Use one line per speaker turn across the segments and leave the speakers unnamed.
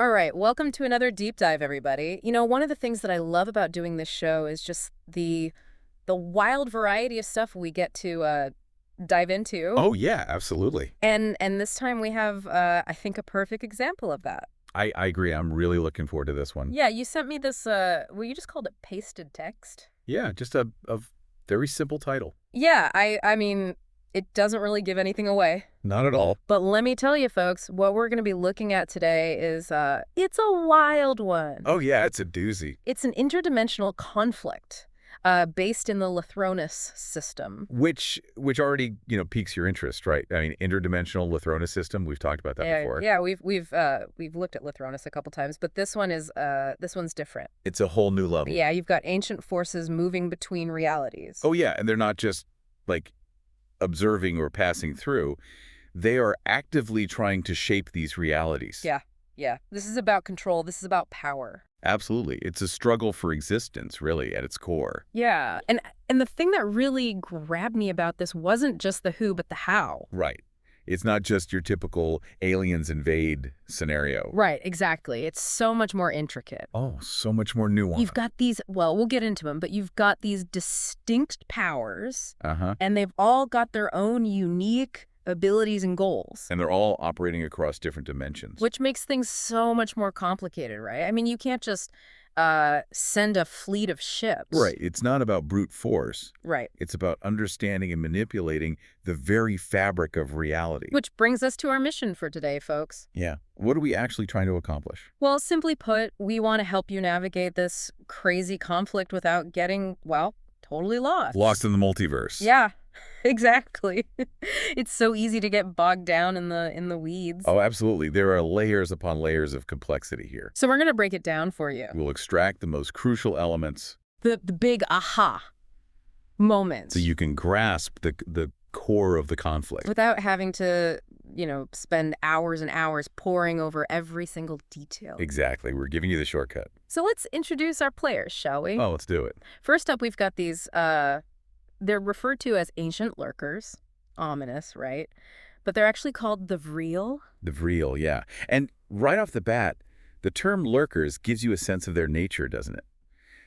All right, welcome to another deep dive, everybody. One of the things that I love about doing this show is just the wild variety of stuff we get to dive into.
Oh, yeah, absolutely.
And this time we have, I think, a perfect example of that.
I agree. I'm really looking forward to this one.
Yeah, you sent me this, well, you just called it pasted text.
Yeah, just a very simple title.
Yeah, I mean, it doesn't really give anything away.
Not at all.
But let me tell you, folks, what we're going to be looking at today is, it's a wild one.
Oh, yeah, it's a doozy.
It's an interdimensional conflict based in the Lethronis system.
Which already, piques your interest, right? I mean, interdimensional Lethronis system, we've talked about that before.
Yeah, we've looked at Lethronis a couple times, but this one's different.
It's a whole new level.
Yeah, you've got ancient forces moving between realities.
Oh, yeah, and they're not just, like, observing or passing through. They are actively trying to shape these realities.
Yeah. This is about control. This is about power.
Absolutely. It's a struggle for existence, really, at its core.
Yeah, and the thing that really grabbed me about this wasn't just the who, but the how.
Right. It's not just your typical aliens invade scenario.
Right, exactly. It's so much more intricate.
Oh, so much more nuanced.
You've got these, well, we'll get into them, but you've got these distinct powers, and they've all got their own unique abilities and goals.
And they're all operating across different dimensions.
Which makes things so much more complicated, right? I mean, you can't just send a fleet of ships.
Right. It's not about brute force.
Right.
It's about understanding and manipulating the very fabric of reality.
Which brings us to our mission for today, folks.
Yeah. What are we actually trying to accomplish?
Well, simply put, we want to help you navigate this crazy conflict without getting, well, totally lost.
Lost in the multiverse.
Yeah. Exactly. It's so easy to get bogged down in the weeds.
Oh, absolutely. There are layers upon layers of complexity here.
So we're going to break it down for you.
We'll extract the most crucial elements.
The big aha moments.
So you can grasp the core of the conflict.
Without having to, spend hours and hours poring over every single detail.
Exactly. We're giving you the shortcut.
So let's introduce our players, shall we?
Oh, let's do it.
First up, we've got these they're referred to as ancient lurkers. Ominous, right? But they're actually called the Vreel.
The Vreel, yeah. And right off the bat, the term lurkers gives you a sense of their nature, doesn't it?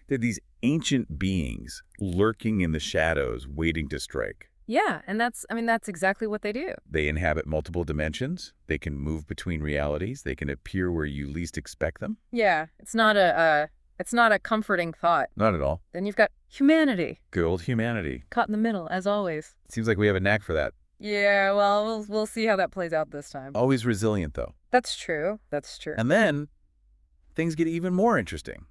They're these ancient beings lurking in the shadows, waiting to strike.
Yeah, and that's exactly what they do.
They inhabit multiple dimensions. They can move between realities. They can appear where you least expect them.
Yeah, it's not a comforting thought.
Not at all.
Then you've got humanity.
Good old humanity.
Caught in the middle, as always.
Seems like we have a knack for that.
Yeah, well, we'll see how that plays out this time.
Always resilient, though.
That's true.
And then things get even more interesting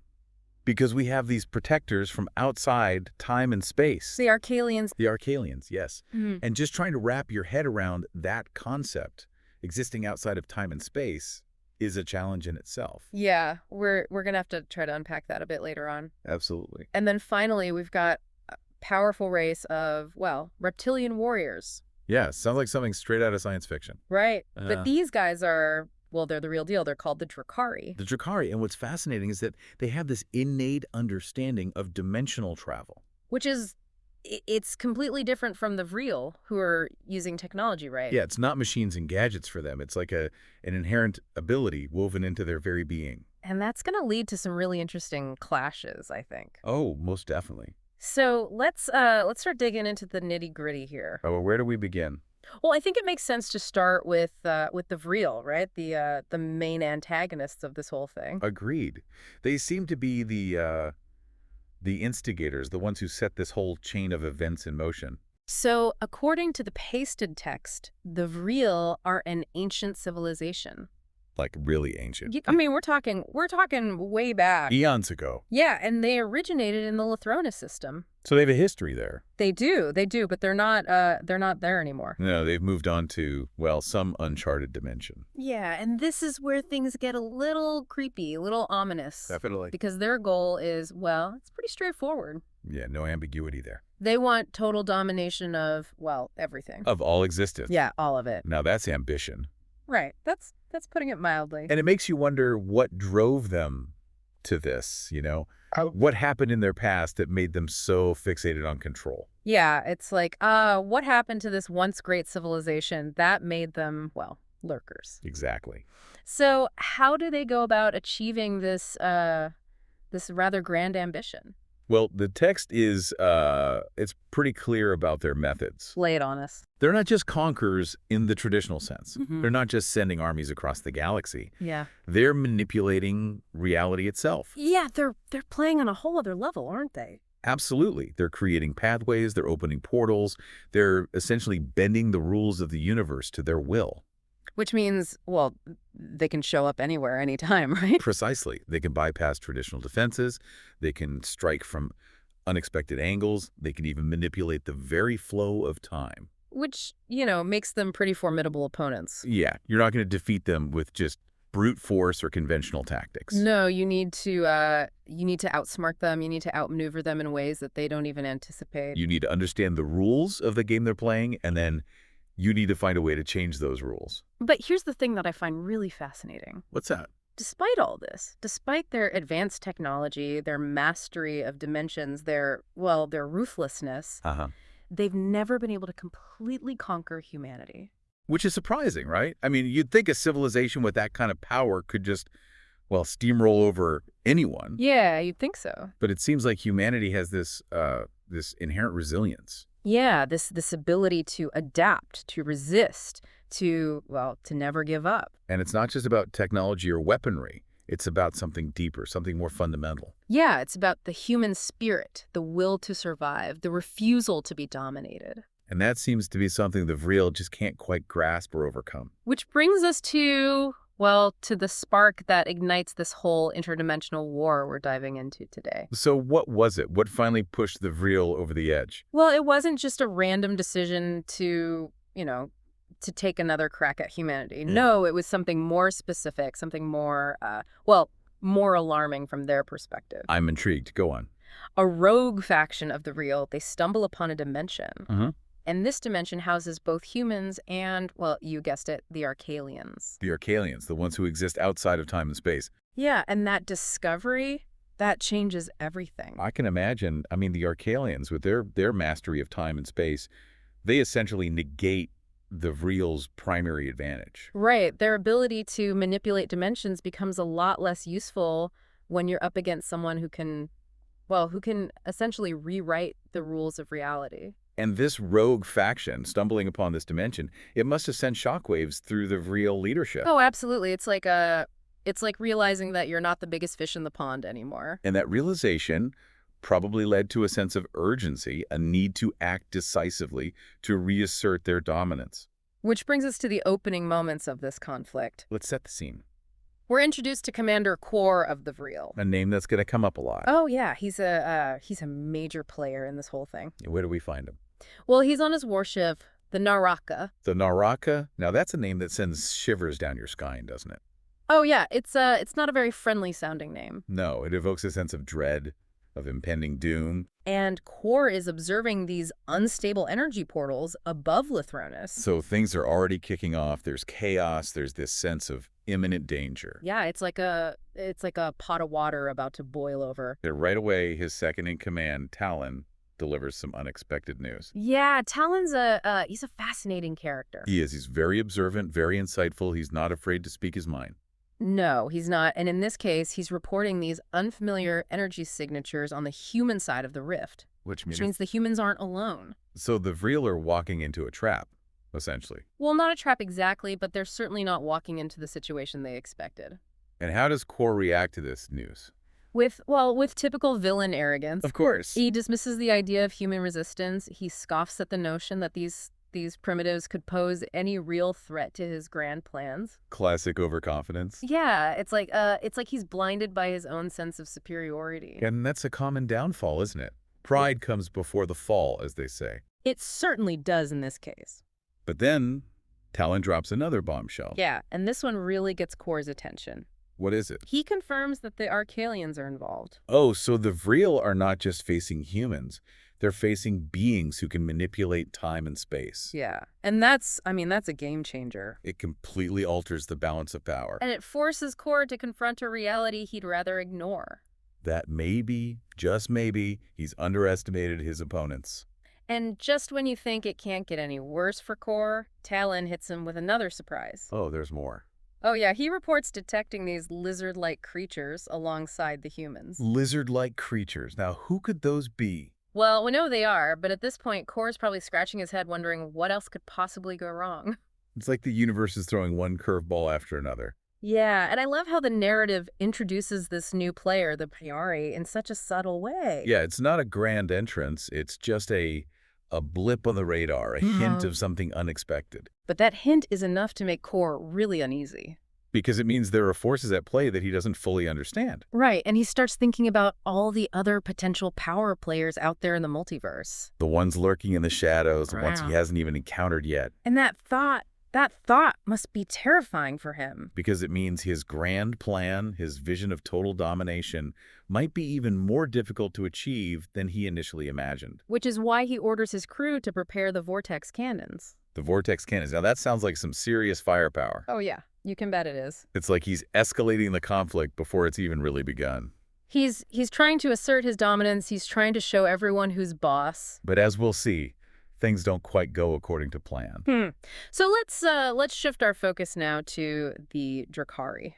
because we have these protectors from outside time and space.
The Arkaelians.
The Arkaelians, yes.
Mm-hmm.
And just trying to wrap your head around that concept, existing outside of time and space, is a challenge in itself.
Yeah, we're going to have to try to unpack that a bit later on.
Absolutely.
And then finally, we've got a powerful race of, well, reptilian warriors.
Yeah, sounds like something straight out of science fiction.
Right. But these guys are, well, they're the real deal. They're called the Drakari.
The Drakari. And what's fascinating is that they have this innate understanding of dimensional travel.
Which is, it's completely different from the Vreel, who are using technology, right?
Yeah, it's not machines and gadgets for them. It's like an inherent ability woven into their very being.
And that's going to lead to some really interesting clashes, I think.
Oh, most definitely.
So let's start digging into the nitty-gritty here.
Oh, well, where do we begin?
Well, I think it makes sense to start with the Vreel, right? The main antagonists of this whole thing.
Agreed. They seem to be the instigators, the ones who set this whole chain of events in motion.
So, according to the pasted text, the Vreel are an ancient civilization.
Like really ancient.
I mean, we're talking way back.
Eons ago.
Yeah, and they originated in the Lethronis system.
So they have a history there.
They do, but they're not there anymore.
No, they've moved on to, well, some uncharted dimension.
Yeah, and this is where things get a little creepy, a little ominous.
Definitely.
Because their goal is, well, it's pretty straightforward.
Yeah, no ambiguity there.
They want total domination of, well, everything.
Of all existence.
Yeah, all of it.
Now that's ambition.
Right. That's putting it mildly.
And it makes you wonder what drove them to this, What happened in their past that made them so fixated on control?
Yeah, it's like, what happened to this once great civilization that made them, well, lurkers?
Exactly.
So how do they go about achieving this rather grand ambition?
Well, the text is, it's pretty clear about their methods.
Lay it on us.
They're not just conquerors in the traditional sense.
Hmm.
They're not just sending armies across the galaxy.
Yeah.
They're manipulating reality itself.
Yeah, they're playing on a whole other level, aren't they?
Absolutely. They're creating pathways, they're opening portals, they're essentially bending the rules of the universe to their will.
Which means, well, they can show up anywhere, anytime, right?
Precisely. They can bypass traditional defenses, they can strike from unexpected angles, they can even manipulate the very flow of time.
Which, makes them pretty formidable opponents.
Yeah, you're not going to defeat them with just brute force or conventional tactics.
No, you need to outsmart them. You need to outmaneuver them in ways that they don't even anticipate.
You need to understand the rules of the game they're playing, and then you need to find a way to change those rules.
But here's the thing that I find really fascinating.
What's that?
Despite all this, despite their advanced technology, their mastery of dimensions, their ruthlessness,
Uh-huh.
they've never been able to completely conquer humanity.
Which is surprising, right? I mean, you'd think a civilization with that kind of power could just, well, steamroll over anyone.
Yeah, you'd think so.
But it seems like humanity has this inherent resilience.
Yeah, this ability to adapt, to resist, to never give up.
And it's not just about technology or weaponry. It's about something deeper, something more fundamental.
Yeah, it's about the human spirit, the will to survive, the refusal to be dominated.
And that seems to be something the Vreel just can't quite grasp or overcome.
Which brings us to the spark that ignites this whole interdimensional war we're diving into today.
So what was it? What finally pushed the Vreel over the edge?
Well, it wasn't just a random decision to take another crack at humanity. No, it was something more specific, something more, more alarming from their perspective.
I'm intrigued. Go on.
A rogue faction of the Vreel, they stumble upon a dimension.
Uh-huh.
And this dimension houses both humans and, well, you guessed it, the Arkaelians.
The Arkaelians, the ones who exist outside of time and space.
Yeah, and that discovery, that changes everything.
I can imagine, I mean, the Arkaelians, with their mastery of time and space, they essentially negate the Vreel's primary advantage.
Right. Their ability to manipulate dimensions becomes a lot less useful when you're up against someone who can essentially rewrite the rules of reality.
And this rogue faction, stumbling upon this dimension, it must have sent shockwaves through the Vreel leadership.
Oh, absolutely. It's like realizing that you're not the biggest fish in the pond anymore.
And that realization probably led to a sense of urgency, a need to act decisively to reassert their dominance.
Which brings us to the opening moments of this conflict.
Let's set the scene.
We're introduced to Commander Kor of the Vreel.
A name that's going to come up a lot.
Oh yeah, he's a major player in this whole thing.
Where do we find him?
Well, he's on his warship, the Naraka.
The Naraka? Now that's a name that sends shivers down your spine, doesn't it?
Oh yeah, it's not a very friendly sounding name.
No, it evokes a sense of dread, of impending doom.
And Kor is observing these unstable energy portals above Lethronis.
So things are already kicking off. There's chaos. There's this sense of imminent danger.
Yeah, it's like a pot of water about to boil over.
And right away, his second in command, Talon, delivers some unexpected news.
Yeah, Talon's he's a fascinating character.
He is. He's very observant, very insightful. He's not afraid to speak his mind.
No, he's not. And in this case, he's reporting these unfamiliar energy signatures on the human side of the rift.
Which
means the humans aren't alone.
So the Vreel are walking into a trap, essentially.
Well, not a trap exactly, but they're certainly not walking into the situation they expected.
And how does Kor react to this news?
With typical villain arrogance.
Of course.
He dismisses the idea of human resistance. He scoffs at the notion that these primitives could pose any real threat to his grand plans.
Classic overconfidence.
Yeah, it's like he's blinded by his own sense of superiority.
And that's a common downfall, isn't it? Pride comes before the fall, as they say.
It certainly does in this case.
But then Talon drops another bombshell.
Yeah, and this one really gets Kor's attention.
What is it?
He confirms that the Arkaelians are involved.
Oh, so the Vreel are not just facing humans. They're facing beings who can manipulate time and space.
Yeah, and that's a game changer.
It completely alters the balance of power.
And it forces Kor to confront a reality he'd rather ignore.
That maybe, just maybe, he's underestimated his opponents.
And just when you think it can't get any worse for Kor, Talon hits him with another surprise.
Oh, there's more.
Oh yeah, he reports detecting these lizard-like creatures alongside the humans.
Lizard-like creatures. Now, who could those be?
Well, we know they are, but at this point, Kor's probably scratching his head wondering what else could possibly go wrong.
It's like the universe is throwing one curveball after another.
Yeah, and I love how the narrative introduces this new player, the Priori, in such a subtle way.
Yeah, it's not a grand entrance. It's just a blip on the radar, a hint of something unexpected.
But that hint is enough to make Kor really uneasy.
Because it means there are forces at play that he doesn't fully understand.
Right, and he starts thinking about all the other potential power players out there in the multiverse.
The ones lurking in the shadows, the ones he
Wow.
hasn't even encountered yet.
And that thought must be terrifying for him.
Because it means his grand plan, his vision of total domination, might be even more difficult to achieve than he initially imagined.
Which is why he orders his crew to prepare the vortex cannons.
The vortex cannons. Now that sounds like some serious firepower.
Oh yeah, you can bet it is.
It's like he's escalating the conflict before it's even really begun.
He's trying to assert his dominance, he's trying to show everyone who's boss.
But as we'll see, things don't quite go according to plan.
So let's shift our focus now to the Drakari.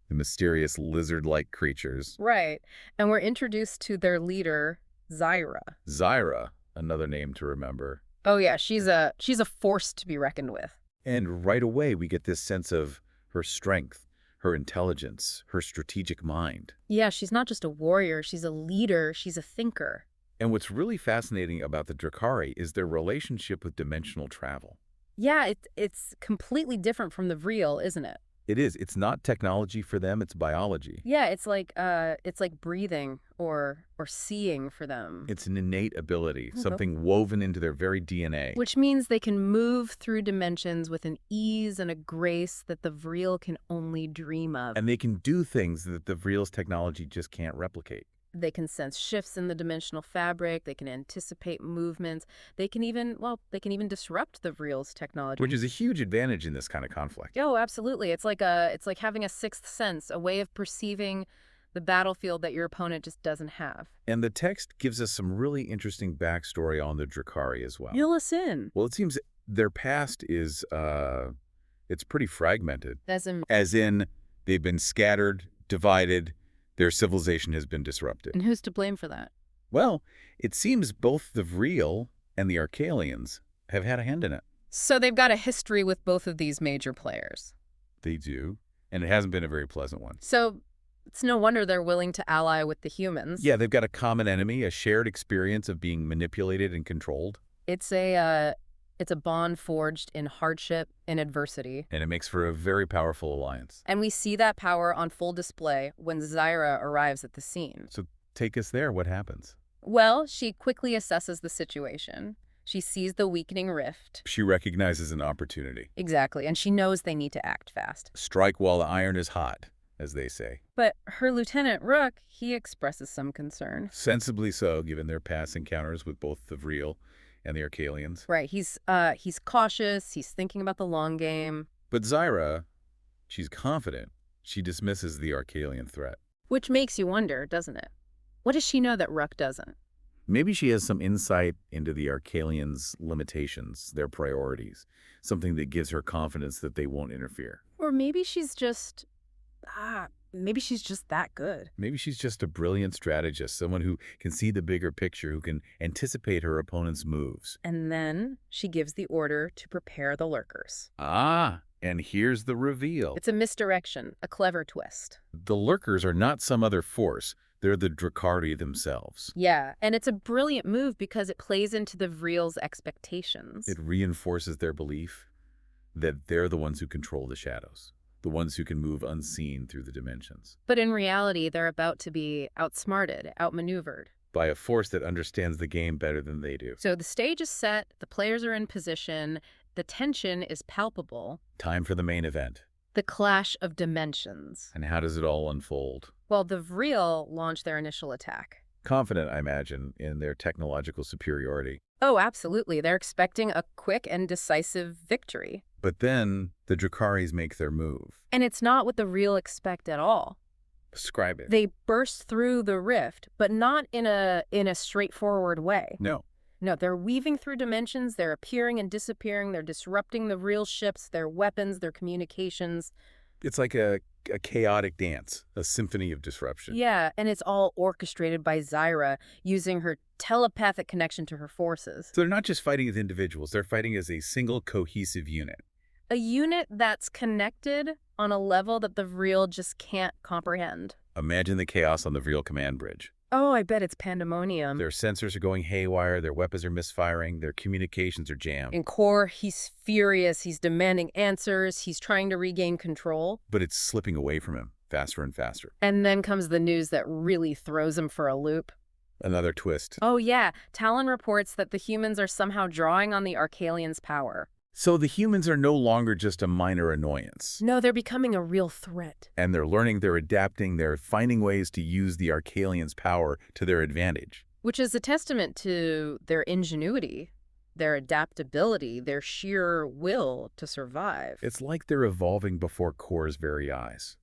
The mysterious lizard-like creatures.
Right. And we're introduced to their leader, Zyra.
Zyra, another name to remember.
Oh yeah, she's a force to be reckoned with.
And right away we get this sense of her strength, her intelligence, her strategic mind.
Yeah, she's not just a warrior, she's a leader, she's a thinker.
And what's really fascinating about the Drakari is their relationship with dimensional travel.
Yeah, it's completely different from the Vreel, isn't it?
It is. It's not technology for them, it's biology.
Yeah, it's like breathing or seeing for them.
It's an innate ability,
Mhm.
something woven into their very DNA.
Which means they can move through dimensions with an ease and a grace that the Vreel can only dream of.
And they can do things that the Vreel's technology just can't replicate.
They can sense shifts in the dimensional fabric, they can anticipate movements, they can even disrupt the Vreel's technology.
Which is a huge advantage in this kind of conflict.
Oh, absolutely. It's like having a sixth sense, a way of perceiving the battlefield that your opponent just doesn't have.
And the text gives us some really interesting backstory on the Drakari as well.
Fill us in.
Well, it seems their past is, it's pretty fragmented.
As
in, they've been scattered, divided, their civilization has been disrupted.
and who's to blame for that?
Well, it seems both the Vreel and the Arkaelians have had a hand in it.
So they've got a history with both of these major players.
They do, and it hasn't been a very pleasant one.
So it's no wonder they're willing to ally with the humans.
Yeah, they've got a common enemy, a shared experience of being manipulated and controlled.
It's a bond forged in hardship and adversity.
And it makes for a very powerful alliance.
And we see that power on full display when Zyra arrives at the scene.
So take us there. What happens?
Well, she quickly assesses the situation. She sees the weakening rift.
She recognizes an opportunity.
Exactly, and she knows they need to act fast.
Strike while the iron is hot, as they say.
But her Lieutenant Rook, he expresses some concern.
Sensibly so, given their past encounters with both the Vreel and the Arkaelians.
Right, he's cautious, he's thinking about the long game.
But Zyra, she's confident. She dismisses the Arkaelian threat.
Which makes you wonder, doesn't it? What does she know that Rook doesn't?
Maybe she has some insight into the Arkaelians' limitations, their priorities, something that gives her confidence that they won't interfere.
Or maybe she's just that good.
Maybe she's just a brilliant strategist, someone who can see the bigger picture, who can anticipate her opponent's moves.
And then she gives the order to prepare the Lurkers.
Ah, and here's the reveal.
It's a misdirection, a clever twist.
The Lurkers are not some other force. They're the Drakari themselves.
Yeah, and it's a brilliant move because it plays into the Vreel's expectations.
It reinforces their belief that they're the ones who control the shadows, the ones who can move unseen through the dimensions.
But in reality, they're about to be outsmarted, outmaneuvered.
By a force that understands the game better than they do.
So the stage is set, the players are in position, the tension is palpable.
Time for the main event.
The clash of dimensions.
And how does it all unfold?
Well, the Vreel launch their initial attack.
Confident, I imagine, in their technological superiority.
Oh, absolutely. They're expecting a quick and decisive victory.
But then the Drakaris make their move.
And it's not what the Vreel expect at all.
Describe it.
They burst through the rift, but not in a straightforward way.
No.
No, they're weaving through dimensions, they're appearing and disappearing, they're disrupting the Vreel ships, their weapons, their communications.
It's like a chaotic dance, a symphony of disruption.
Yeah, and it's all orchestrated by Zyra using her telepathic connection to her forces.
So they're not just fighting as individuals, they're fighting as a single cohesive unit.
A unit that's connected on a level that the Vreel just can't comprehend.
Imagine the chaos on the Vreel command bridge.
Oh, I bet it's pandemonium.
Their sensors are going haywire, their weapons are misfiring, their communications are jammed.
In Core, he's furious, he's demanding answers, he's trying to regain control.
But it's slipping away from him, faster and faster.
And then comes the news that really throws him for a loop.
Another twist.
Oh yeah, Talon reports that the humans are somehow drawing on the Arkaelians' power.
So the humans are no longer just a minor annoyance.
No, they're becoming a real threat.
And they're learning, they're adapting, they're finding ways to use the Arkaelians' power to their advantage.
Which is a testament to their ingenuity, their adaptability, their sheer will to survive.
It's like they're evolving before Core's very eyes,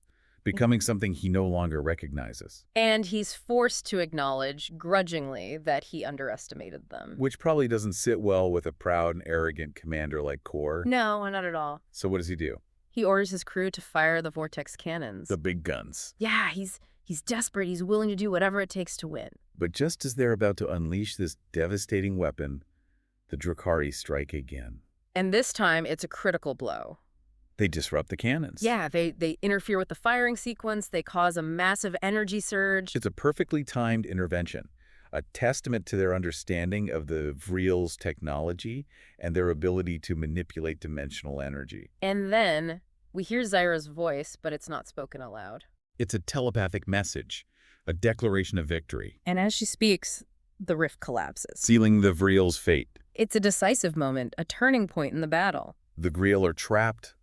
becoming something he no longer recognizes.
And he's forced to acknowledge, grudgingly, that he underestimated them.
Which probably doesn't sit well with a proud and arrogant commander like Core.
No, not at all.
So what does he do?
He orders his crew to fire the vortex cannons.
The big guns.
Yeah, he's desperate. He's willing to do whatever it takes to win.
But just as they're about to unleash this devastating weapon, the Drakari strike again.
And this time, it's a critical blow.
They disrupt the cannons.
Yeah, they interfere with the firing sequence. They cause a massive energy surge.
It's a perfectly timed intervention, a testament to their understanding of the Vreel's technology and their ability to manipulate dimensional energy.
And then we hear Zyra's voice, but it's not spoken aloud.
It's a telepathic message, a declaration of victory.
And as she speaks, the rift collapses.
Sealing the Vreel's fate.
It's a decisive moment, a turning point in the battle.
The Vreel are trapped,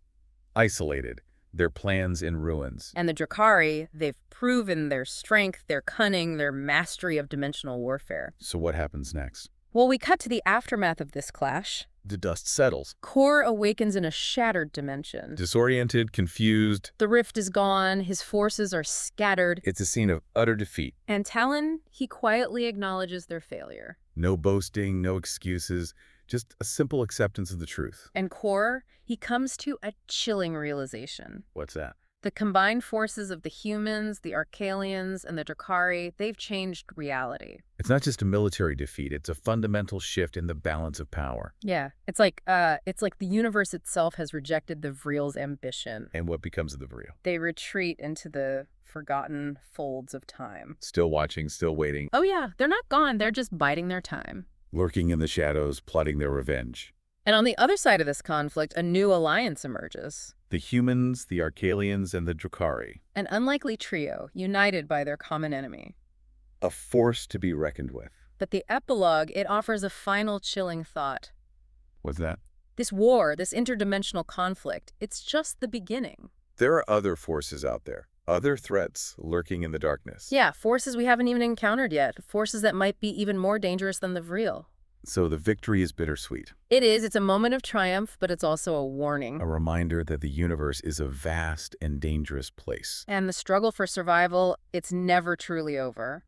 isolated, their plans in ruins.
And the Drakari, they've proven their strength, their cunning, their mastery of dimensional warfare.
So what happens next?
Well, we cut to the aftermath of this clash.
The dust settles.
Core awakens in a shattered dimension.
Disoriented, confused.
The rift is gone, his forces are scattered.
It's a scene of utter defeat.
And Talon, he quietly acknowledges their failure.
No boasting, no excuses, just a simple acceptance of the truth.
And Core, he comes to a chilling realization.
What's that?
The combined forces of the humans, the Arkaelians, and the Drakari, they've changed reality.
It's not just a military defeat, it's a fundamental shift in the balance of power.
Yeah, it's like the universe itself has rejected the Vreel's ambition.
And what becomes of the Vreel?
They retreat into the forgotten folds of time.
Still watching, still waiting.
Oh yeah, they're not gone, they're just biding their time.
Lurking in the shadows, plotting their revenge.
And on the other side of this conflict, a new alliance emerges.
The humans, the Arkaelians, and the Drakari.
An unlikely trio, united by their common enemy.
A force to be reckoned with.
But the epilogue, it offers a final chilling thought.
What's that?
This war, this interdimensional conflict, it's just the beginning.
There are other forces out there. Other threats lurking in the darkness.
Yeah, forces we haven't even encountered yet. Forces that might be even more dangerous than the Vreel.
So the victory is bittersweet.
It is. It's a moment of triumph, but it's also a warning.
A reminder that the universe is a vast and dangerous place.
And the struggle for survival, it's never truly over.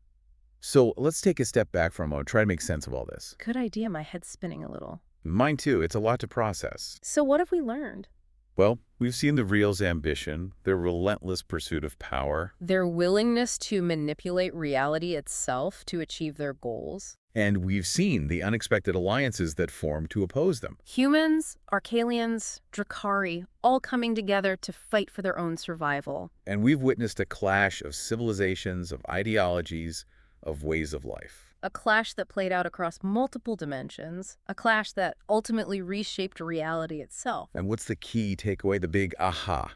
So let's take a step back for a moment, try to make sense of all this.
Good idea. My head's spinning a little.
Mine too. It's a lot to process.
So what have we learned?
Well, we've seen the Vreel's ambition, their relentless pursuit of power.
Their willingness to manipulate reality itself to achieve their goals.
And we've seen the unexpected alliances that form to oppose them.
Humans, Arkaelians, Drakari, all coming together to fight for their own survival.
And we've witnessed a clash of civilizations, of ideologies, of ways of life.
A clash that played out across multiple dimensions. A clash that ultimately reshaped reality itself.
And what's the key takeaway, the big aha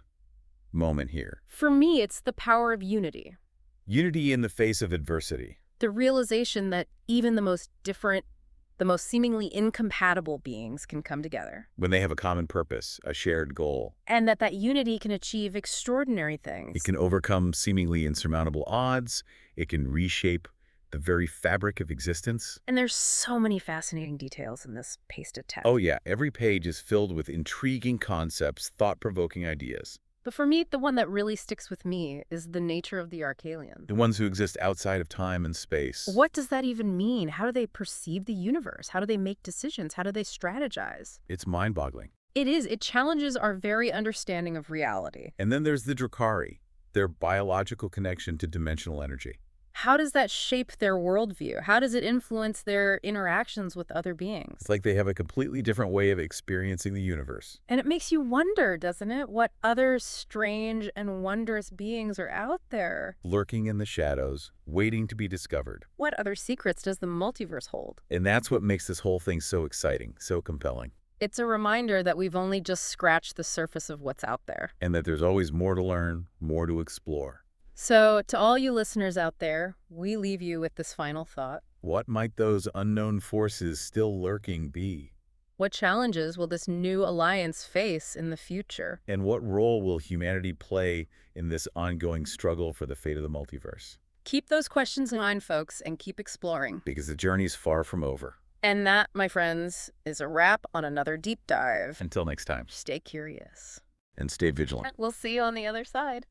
moment here?
For me, it's the power of unity.
Unity in the face of adversity.
The realization that even the most different, the most seemingly incompatible beings can come together.
When they have a common purpose, a shared goal.
And that unity can achieve extraordinary things.
It can overcome seemingly insurmountable odds. It can reshape the very fabric of existence.
And there's so many fascinating details in this pasted text.
Oh yeah, every page is filled with intriguing concepts, thought-provoking ideas.
But for me, the one that really sticks with me is the nature of the Arkaelians.
The ones who exist outside of time and space.
What does that even mean? How do they perceive the universe? How do they make decisions? How do they strategize?
It's mind-boggling.
It is. It challenges our very understanding of reality.
And then there's the Drakari, their biological connection to dimensional energy.
How does that shape their worldview? How does it influence their interactions with other beings?
It's like they have a completely different way of experiencing the universe.
And it makes you wonder, doesn't it, what other strange and wondrous beings are out there?
Lurking in the shadows, waiting to be discovered.
What other secrets does the multiverse hold?
And that's what makes this whole thing so exciting, so compelling.
It's a reminder that we've only just scratched the surface of what's out there.
And that there's always more to learn, more to explore.
So, to all you listeners out there, we leave you with this final thought.
What might those unknown forces still lurking be?
What challenges will this new alliance face in the future?
And what role will humanity play in this ongoing struggle for the fate of the multiverse?
Keep those questions in mind, folks, and keep exploring.
Because the journey's far from over.
And that, my friends, is a wrap on another deep dive.
Until next time.
Stay curious.
And stay vigilant.
We'll see you on the other side.